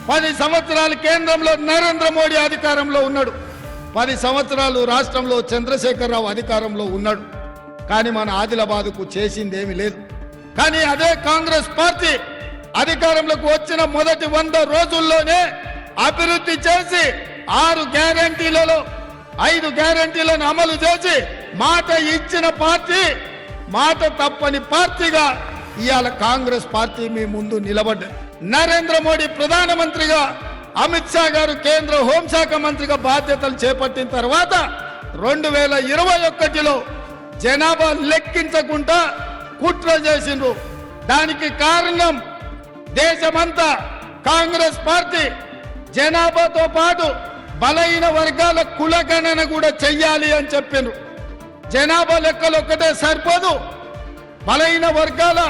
10 సంవత్సరాలు కేంద్రంలో నరేంద్ర మోడీ అధికారంలో ఉన్నాడు. 10 సంవత్సరాలు రాష్ట్రంలో చంద్రశేఖరరావు అధికారంలో ఉన్నాడు. కానీ మన ఆదిలాబాద్కు చేసిందేమీ లేదు. కానీ అదే కాంగ్రెస్ పార్టీ అధికారంలోకి వచ్చిన మొదటి 100 రోజుల్లోనే అభివృద్ధి చేసి 6 గ్యారంటీలలో 5 గ్యారంటీలను అమలు చేసి మాట ఇచ్చిన పార్టీ, మాట తప్పని పార్టీగా ఇవాళ కాంగ్రెస్ పార్టీ మీ ముందు నిలబడ్డది. నరేంద్ర మోడీ ప్రధానమంత్రిగా, అమిత్ షా గారు కేంద్ర హోంశాఖ మంత్రిగా బాధ్యతలు చేపట్టిన తర్వాత 2021లో జనాభా లెక్కించకుండా కుట్ర చేసిండ్రు. దానికి కారణం దేశమంతా కాంగ్రెస్ పార్టీ జనాభాతో పాటు బలహీన వర్గాల కులగణన కూడా చెయ్యాలి అని చెప్పిండ్రు. జనాభా లెక్కలు ఒక్కటే సరిపోదు, బలహీన వర్గాల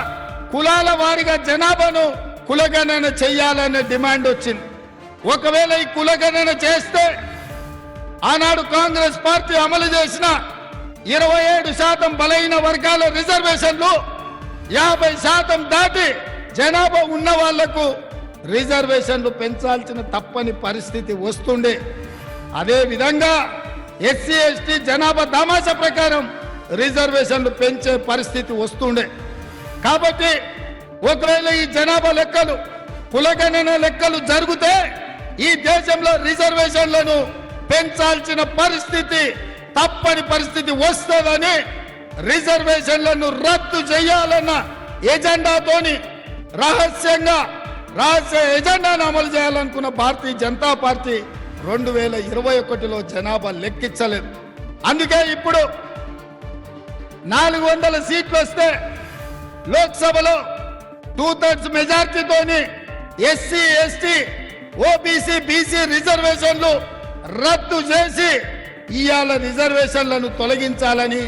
కులాల వారిగా జనాభాను కులగణన చెయ్యాలనే డిమాండ్ వచ్చింది. ఒకవేళ ఈ కులగణన చేస్తే ఆనాడు కాంగ్రెస్ పార్టీ అమలు చేసిన 27% బలహీన వర్గాల రిజర్వేషన్లు 50% దాటి జనాభా ఉన్న వాళ్లకు రిజర్వేషన్లు పెంచాల్సిన తప్పని పరిస్థితి వస్తుండే. అదే విధంగా ఎస్సీ ఎస్టీ జనాభా దామాష ప్రకారం రిజర్వేషన్లు పెంచే పరిస్థితి వస్తుండే. కాబట్టి ఒకవేళ ఈ జనాభా లెక్కలు, కులగణన లెక్కలు జరిగితే ఈ దేశంలో రిజర్వేషన్లను పెంచాల్సిన పరిస్థితి, తప్పని పరిస్థితి వస్తుందని రిజర్వేషన్లను రద్దు చేయాలన్న ఎజెండాతోని రహస్య ఎజెండాను అమలు చేయాలనుకున్న భారతీయ జనతా పార్టీ 2021లో జనాభా లెక్కించలేదు. అందుకే ఇప్పుడు 400 సీట్లు వస్తే లోక్సభలో 2/3 మెజార్టీతోని ఎస్సీ ఎస్టీ ఓబీసీ బీసీ రిజర్వేషన్లు రద్దు చేసి ఇవాళ రిజర్వేషన్లను తొలగించాలని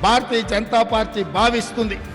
భారతీయ జనతా పార్టీ భావిస్తుంది.